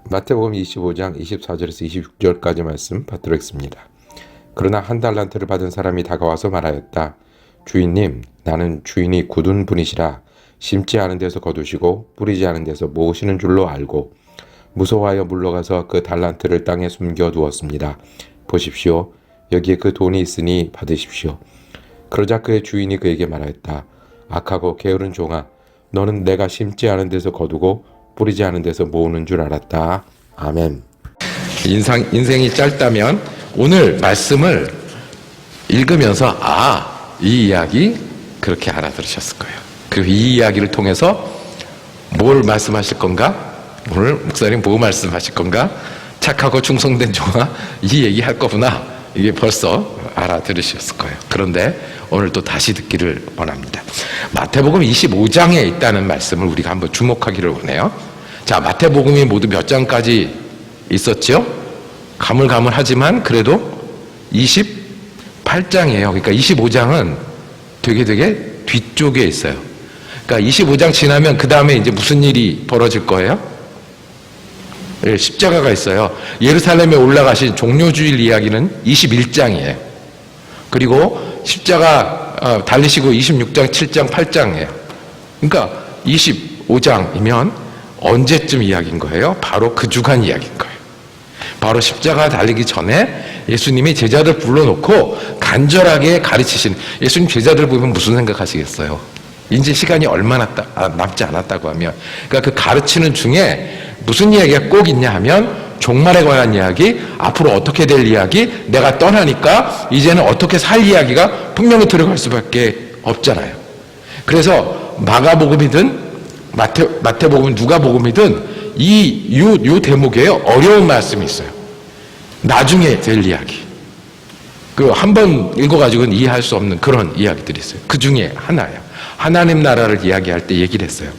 마태복음 25장 24절에서 26절까지 말씀 받도록 하겠습니다. 그러나 한 달란트를 받은 사람이 다가와서 말하였다. 주인님, 나는 주인이 굳은 분이시라 심지 않은 데서 거두시고 뿌리지 않은 데서 모으시는 줄로 알고 무서워하여 물러가서 그 달란트를 땅에 숨겨두었습니다. 보십시오. 여기에 그 돈이 있으니 받으십시오. 그러자 그의 주인이 그에게 말하였다. 악하고 게으른 종아, 너는 내가 심지 않은 데서 거두고 뿌리지 않은 데서 모으는 줄 알았다. 아멘. 인생이 짧다면 오늘 말씀을 읽으면서 이 이야기 그렇게 알아들으셨을 거예요. 그리고 이 이야기를 통해서 뭘 말씀하실 건가? 오늘 목사님 뭐 말씀하실 건가? 착하고 충성된 종아, 이 얘기 할 거구나. 이게 벌써 알아들으셨을 거예요. 그런데 오늘 또 다시 듣기를 원합니다. 마태복음 25장에 있다는 말씀을 우리가 한번 주목하기를 원해요. 자, 마태복음이 모두 몇 장까지 있었죠? 가물가물하지만 그래도 28장이에요. 그러니까 25장은 되게 뒤쪽에 있어요. 그러니까 25장 지나면 그 다음에 이제 무슨 일이 벌어질 거예요? 십자가가 있어요. 예루살렘에 올라가신 종료주일 이야기는 21장이에요. 그리고 십자가 달리시고 26장, 7장, 8장이에요. 그러니까 25장이면 언제쯤 이야기인 거예요? 바로 그 주간 이야기인 거예요. 바로 십자가 달리기 전에 예수님이 제자들 불러놓고 간절하게 가르치신, 예수님 제자들 보면 무슨 생각하시겠어요? 이제 시간이 얼마나 남지 않았다고 하면, 그러니까 그 가르치는 중에 무슨 이야기가 꼭 있냐 하면 종말에 관한 이야기, 앞으로 어떻게 될 이야기, 내가 떠나니까 이제는 어떻게 살 이야기가 분명히 들어갈 수밖에 없잖아요. 그래서 마가복음이든 마태복음, 누가복음이든 이 대목에 어려운 말씀이 있어요. 나중에 될 이야기. 그 한 번 읽어가지고는 이해할 수 없는 그런 이야기들이 있어요. 그 중에 하나예요. 하나님 나라를 이야기할 때 얘기를 했어요.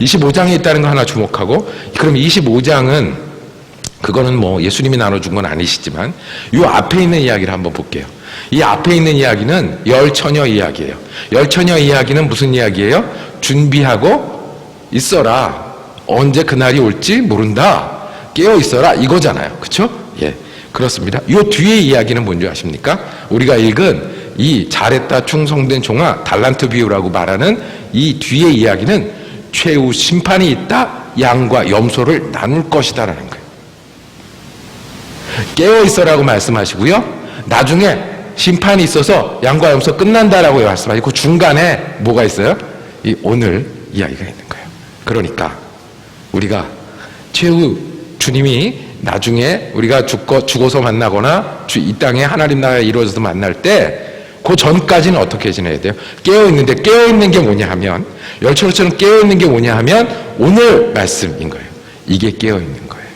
25장에 있다는 거 하나 주목하고, 그럼 25장은 그거는 뭐 예수님이 나눠준 건 아니시지만 이 앞에 있는 이야기를 한번 볼게요. 이 앞에 있는 이야기는 열처녀 이야기예요. 열처녀 이야기는 무슨 이야기예요? 준비하고 있어라. 언제 그날이 올지 모른다. 깨어 있어라. 이거잖아요. 그렇죠? 예, 그렇습니다. 이 뒤에 이야기는 뭔지 아십니까? 우리가 읽은 이 잘했다 충성된 종아 달란트 비유라고 말하는 이 뒤에 이야기는 최후 심판이 있다. 양과 염소를 나눌 것이다라는 거예요. 깨어 있어라고 말씀하시고요. 나중에 심판이 있어서 양과 염소 끝난다라고 말씀하시고 중간에 뭐가 있어요? 이 오늘 이야기가 있는 거예요. 그러니까 우리가 최후 주님이 나중에 우리가 죽어서 만나거나 이 땅에 하나님 나라가 이루어져서 만날 때 그 전까지는 어떻게 지내야 돼요? 깨어있는데, 깨어있는 게 뭐냐 하면, 열처녀처럼 깨어있는 게 뭐냐 하면 오늘 말씀인 거예요. 이게 깨어있는 거예요.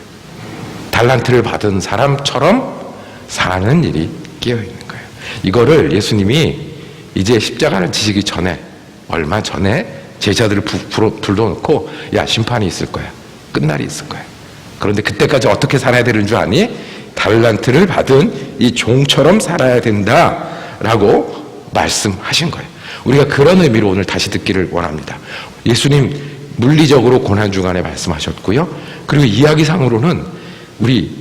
달란트를 받은 사람처럼 사는 일이 깨어있는 거예요. 이거를 예수님이 이제 십자가를 지시기 전에, 얼마 전에 제자들을 불러놓고, 야, 심판이 있을 거야. 끝날이 있을 거야. 그런데 그때까지 어떻게 살아야 되는 줄 아니? 달란트를 받은 이 종처럼 살아야 된다 라고 말씀하신 거예요. 우리가 그런 의미로 오늘 다시 듣기를 원합니다. 예수님 물리적으로 고난주간에 말씀하셨고요. 그리고 이야기상으로는 우리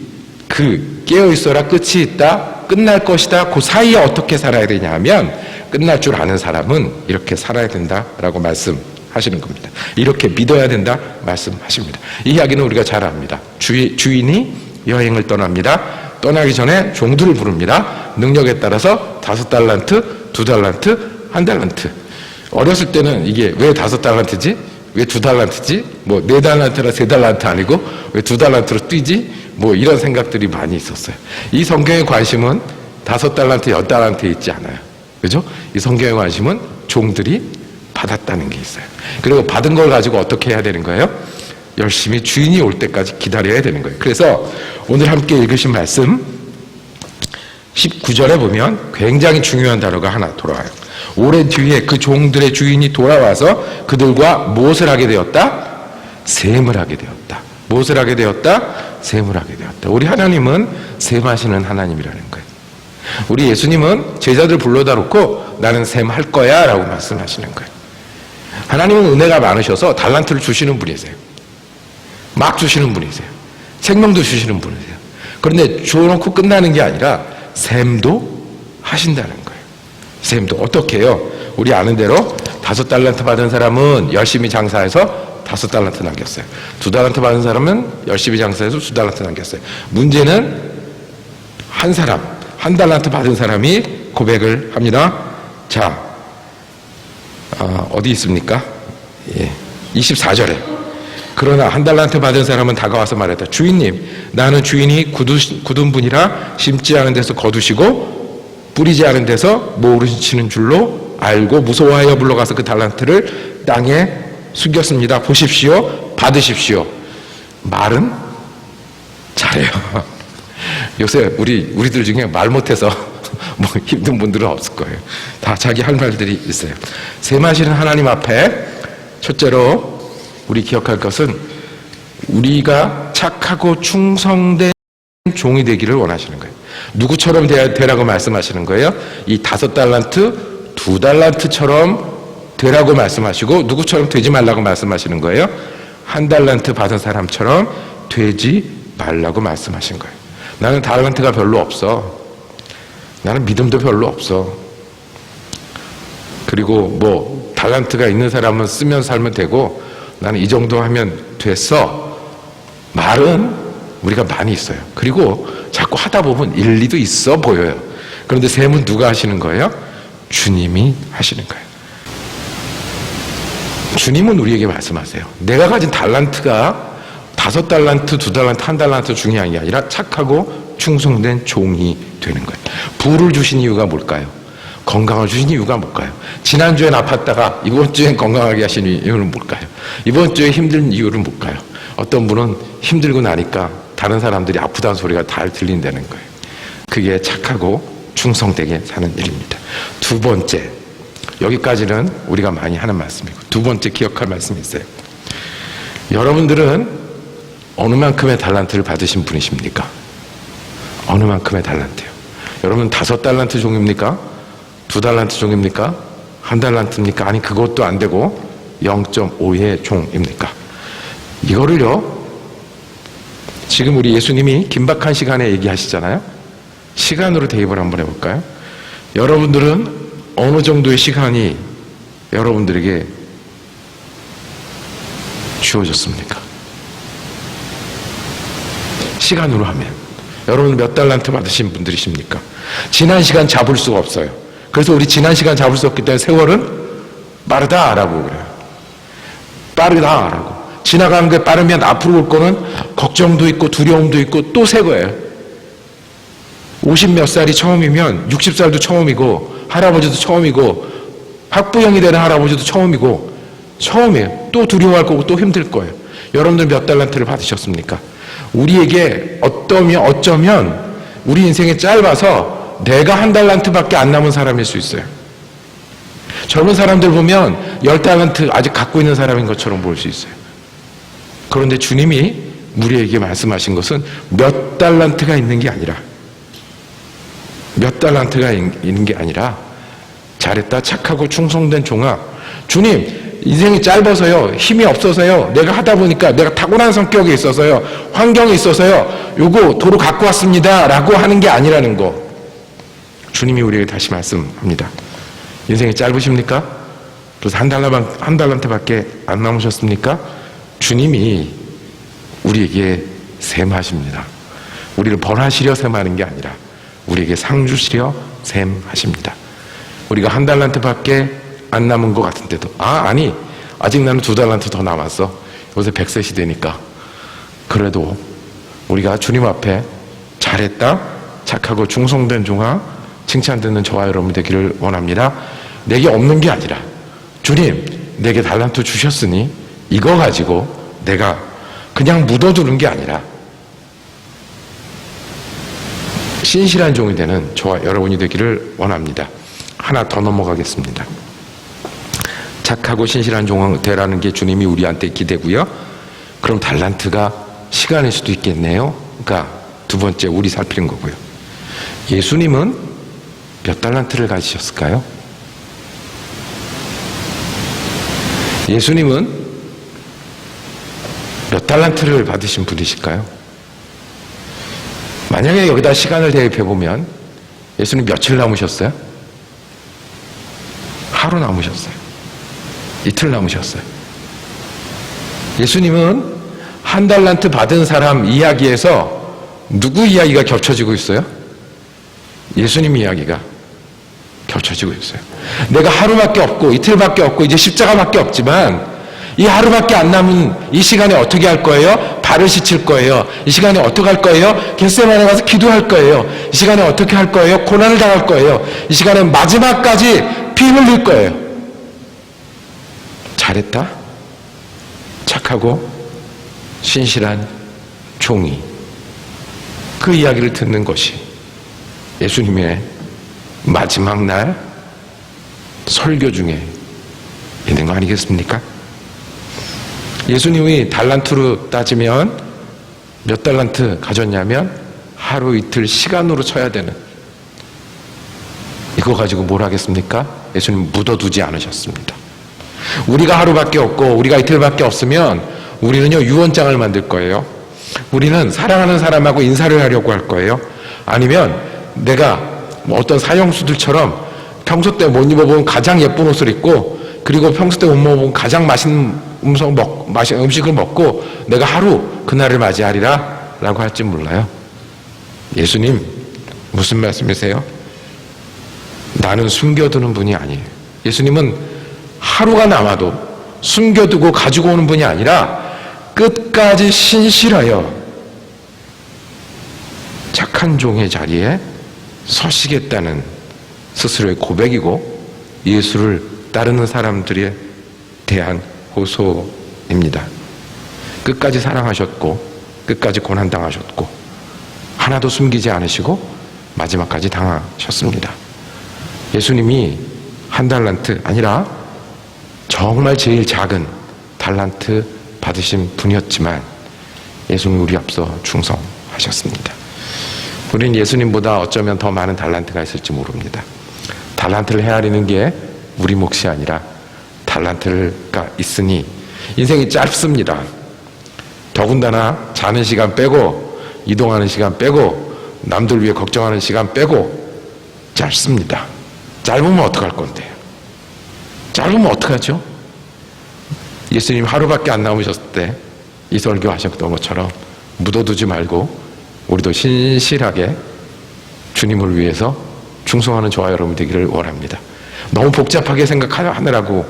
그 깨어있어라, 끝이 있다, 끝날 것이다, 그 사이에 어떻게 살아야 되냐 하면 끝날 줄 아는 사람은 이렇게 살아야 된다라고 말씀하시는 겁니다. 이렇게 믿어야 된다 말씀하십니다. 이 이야기는 우리가 잘 압니다. 주인이 여행을 떠납니다. 떠나기 전에 종들을 부릅니다. 능력에 따라서 5달란트, 2달란트, 1달란트. 어렸을 때는 이게 왜 5달란트지? 왜 2달란트지? 뭐 4달란트나 3달란트 아니고 왜 2달란트로 뛰지? 뭐 이런 생각들이 많이 있었어요. 이 성경의 관심은 5달란트, 10달란트에 있지 않아요. 그죠? 이 성경의 관심은 종들이 받았다는 게 있어요. 그리고 받은 걸 가지고 어떻게 해야 되는 거예요? 열심히 주인이 올 때까지 기다려야 되는 거예요. 그래서 오늘 함께 읽으신 말씀 19절에 보면 굉장히 중요한 단어가 하나 돌아와요. 오랜 뒤에 그 종들의 주인이 돌아와서 그들과 무엇을 하게 되었다? 셈을 하게 되었다. 무엇을 하게 되었다? 셈을 하게 되었다. 우리 하나님은 셈하시는 하나님이라는 거예요. 우리 예수님은 제자들 불러다 놓고 나는 셈할 거야 라고 말씀하시는 거예요. 하나님은 은혜가 많으셔서 달란트를 주시는 분이세요. 막 주시는 분이세요. 생명도 주시는 분이세요. 그런데 줘놓고 끝나는 게 아니라 샘도 하신다는 거예요. 샘도 어떻게 해요? 우리 아는 대로 5달란트 받은 사람은 열심히 장사해서 5달란트 남겼어요. 2달란트 받은 사람은 열심히 장사해서 2달란트 남겼어요. 문제는 한 사람, 1달란트 받은 사람이 고백을 합니다. 자, 어디 있습니까? 24절에. 그러나 1달란트 받은 사람은 다가와서 말했다. 주인님, 나는 주인이 굳은 분이라 심지 않은 데서 거두시고 뿌리지 않은 데서 모으시는 줄로 알고 무서워하여 물러가서 그 달란트를 땅에 숨겼습니다. 보십시오. 받으십시오. 말은 잘해요. 요새 우리들 중에 말 못해서 뭐 힘든 분들은 없을 거예요. 다 자기 할 말들이 있어요. 셈하시는 하나님 앞에 첫째로 우리 기억할 것은 우리가 착하고 충성된 종이 되기를 원하시는 거예요. 누구처럼 되라고 말씀하시는 거예요? 이 5달란트, 2달란트처럼 되라고 말씀하시고 누구처럼 되지 말라고 말씀하시는 거예요? 1달란트 받은 사람처럼 되지 말라고 말씀하신 거예요. 나는 달란트가 별로 없어. 나는 믿음도 별로 없어. 그리고 뭐 달란트가 있는 사람은 쓰면 살면 되고 나는 이 정도 하면 됐어. 말은 우리가 많이 있어요. 그리고 자꾸 하다 보면 일리도 있어 보여요. 그런데 셈은 누가 하시는 거예요? 주님이 하시는 거예요. 주님은 우리에게 말씀하세요. 내가 가진 달란트가 5달란트, 2달란트, 1달란트 중요한 게 아니라 착하고 충성된 종이 되는 거예요. 부를 주신 이유가 뭘까요? 건강을 주신 이유가 뭘까요? 지난주엔 아팠다가 이번 주엔 건강하게 하신 이유는 뭘까요? 이번 주에 힘든 이유는 뭘까요? 어떤 분은 힘들고 나니까 다른 사람들이 아프다는 소리가 잘 들린다는 거예요. 그게 착하고 충성되게 사는 일입니다. 두 번째, 여기까지는 우리가 많이 하는 말씀이고 두 번째 기억할 말씀이 있어요. 여러분들은 어느 만큼의 달란트를 받으신 분이십니까? 어느 만큼의 달란트요? 여러분 5달란트 종입니까? 2달란트 종입니까? 1달란트입니까? 아니 그것도 안 되고 0.5의 종입니까? 이거를요, 지금 우리 예수님이 긴박한 시간에 얘기하시잖아요. 시간으로 대입을 한번 해볼까요? 여러분들은 어느 정도의 시간이 여러분들에게 주어졌습니까? 시간으로 하면 여러분 몇 달란트 받으신 분들이십니까? 지난 시간 잡을 수가 없어요. 그래서 우리 지난 시간 잡을 수 없기 때문에 세월은 빠르다라고 그래요. 빠르다라고. 지나가는 게 빠르면 앞으로 올 거는 걱정도 있고 두려움도 있고 또 새 거예요. 50 몇 살이 처음이면 60살도 처음이고 할아버지도 처음이고 학부형이 되는 할아버지도 처음이에요. 또 두려워할 거고 또 힘들 거예요. 여러분들 몇 달란트를 받으셨습니까? 우리에게 어쩌면 우리 인생이 짧아서 내가 1달란트밖에 안 남은 사람일 수 있어요. 젊은 사람들 보면 10달란트 아직 갖고 있는 사람인 것처럼 보일 수 있어요. 그런데 주님이 우리에게 말씀하신 것은 몇 달란트가 있는 게 아니라 잘했다 착하고 충성된 종아, 주님 인생이 짧아서요, 힘이 없어서요, 내가 하다 보니까 내가 타고난 성격이 있어서요, 환경이 있어서요, 요거 도로 갖고 왔습니다 라고 하는 게 아니라는 거 주님이 우리에게 다시 말씀합니다. 인생이 짧으십니까? 그래서 한 달란트밖에 안 남으셨습니까? 주님이 우리에게 셈하십니다. 우리를 벌하시려 셈하는 게 아니라 우리에게 상 주시려 셈하십니다. 우리가 1달란트밖에 안 남은 것 같은데도 아니 아직 나는 2달란트 더 남았어. 요새 100세 시대니까. 그래도 우리가 주님 앞에 잘했다 착하고 충성된 종아 칭찬 듣는 저와 여러분 되기를 원합니다. 내게 없는 게 아니라 주님 내게 달란트 주셨으니 이거 가지고 내가 그냥 묻어두는 게 아니라 신실한 종이 되는 저와 여러분이 되기를 원합니다. 하나 더 넘어가겠습니다. 착하고 신실한 종 되라는 게 주님이 우리한테 기대고요. 그럼 달란트가 시간일 수도 있겠네요. 그러니까 두 번째 우리 살피는 거고요. 예수님은 몇 달란트를 가지셨을까요? 예수님은 몇 달란트를 받으신 분이실까요? 만약에 여기다 시간을 대입해 보면 예수님 며칠 남으셨어요? 하루 남으셨어요. 이틀 남으셨어요. 예수님은 한 달란트 받은 사람 이야기에서 누구 이야기가 겹쳐지고 있어요? 예수님 이야기가 겹쳐지고 있어요. 내가 하루밖에 없고 이틀밖에 없고 이제 십자가밖에 없지만 이 하루밖에 안 남은 이 시간에 어떻게 할 거예요? 발을 씻을 거예요. 이 시간에 어떻게 할 거예요? 겟세마네 가서 기도할 거예요. 이 시간에 어떻게 할 거예요? 고난을 당할 거예요. 이 시간에 마지막까지 피 흘릴 거예요. 잘했다. 착하고 신실한 종이. 그 이야기를 듣는 것이 예수님의 마지막 날 설교 중에 있는 거 아니겠습니까? 예수님이 달란트로 따지면 몇 달란트 가졌냐면 하루 이틀 시간으로 쳐야 되는, 이거 가지고 뭘 하겠습니까? 예수님 묻어두지 않으셨습니다. 우리가 하루밖에 없고 우리가 이틀밖에 없으면 우리는요 유언장을 만들 거예요. 우리는 사랑하는 사람하고 인사를 하려고 할 거예요. 아니면 내가 어떤 사형수들처럼 평소 때 못 입어본 가장 예쁜 옷을 입고 그리고 평소 때 못 먹어본 가장 맛있는 음식을 먹고 내가 하루 그날을 맞이하리라 라고 할지 몰라요. 예수님 무슨 말씀이세요? 나는 숨겨두는 분이 아니에요. 예수님은 하루가 남아도 숨겨두고 가지고 오는 분이 아니라 끝까지 신실하여 착한 종의 자리에 서시겠다는 스스로의 고백이고 예수를 따르는 사람들에 대한 호소입니다. 끝까지 사랑하셨고 끝까지 고난당하셨고 하나도 숨기지 않으시고 마지막까지 당하셨습니다. 예수님이 한 달란트 아니라 정말 제일 작은 달란트 받으신 분이었지만 예수님 우리 앞서 충성하셨습니다. 우리는 예수님보다 어쩌면 더 많은 달란트가 있을지 모릅니다. 달란트를 헤아리는 게 우리 몫이 아니라 달란트가 있으니 인생이 짧습니다. 더군다나 자는 시간 빼고 이동하는 시간 빼고 남들 위해 걱정하는 시간 빼고 짧습니다. 짧으면 어떡할 건데요? 짧으면 어떡하죠? 예수님 하루밖에 안 남으셨을 때 이 설교 하셨던 것처럼 묻어두지 말고 우리도 신실하게 주님을 위해서 충성하는 저와 여러분 되기를 원합니다. 너무 복잡하게 생각하느라고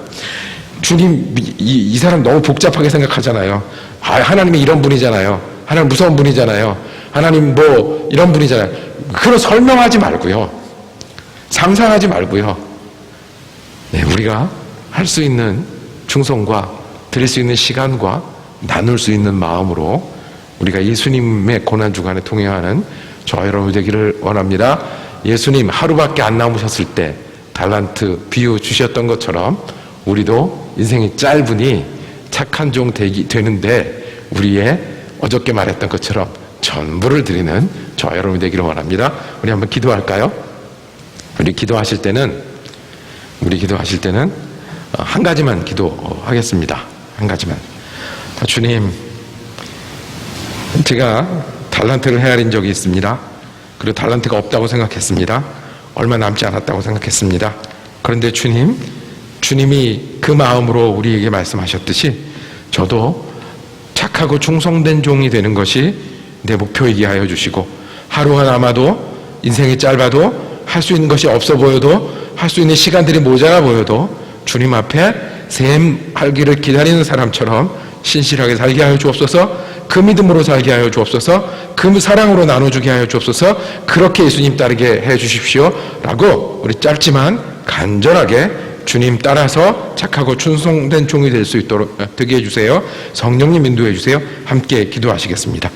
주님 이 사람 너무 복잡하게 생각하잖아요. 하나님이 이런 분이잖아요. 하나님 무서운 분이잖아요. 하나님 뭐 이런 분이잖아요. 그런 설명하지 말고요. 상상하지 말고요. 네, 우리가 할 수 있는 충성과 드릴 수 있는 시간과 나눌 수 있는 마음으로 우리가 예수님의 고난주간에 동행하는 저와 여러분 되기를 원합니다. 예수님 하루밖에 안 남으셨을 때 달란트 비유 주셨던 것처럼 우리도 인생이 짧으니 착한 종 되는데 우리의 어저께 말했던 것처럼 전부를 드리는 저와 여러분 되기를 원합니다. 우리 한번 기도할까요? 우리 기도하실 때는 한 가지만 기도하겠습니다. 한 가지만. 주님, 제가 달란트를 헤아린 적이 있습니다. 그리고 달란트가 없다고 생각했습니다. 얼마 남지 않았다고 생각했습니다. 그런데 주님이 그 마음으로 우리에게 말씀하셨듯이 저도 착하고 충성된 종이 되는 것이 내 목표이게 하여 주시고 하루가 남아도 인생이 짧아도 할 수 있는 것이 없어 보여도 할 수 있는 시간들이 모자라 보여도 주님 앞에 샘 알기를 기다리는 사람처럼 신실하게 살게 하여 주옵소서. 그 믿음으로 살게 하여 주옵소서. 그 사랑으로 나눠주게 하여 주옵소서. 그렇게 예수님 따르게 해 주십시오 라고 우리 짧지만 간절하게 주님 따라서 착하고 충성된 종이 될 수 있도록 되게 해주세요. 성령님 인도해 주세요. 함께 기도하시겠습니다.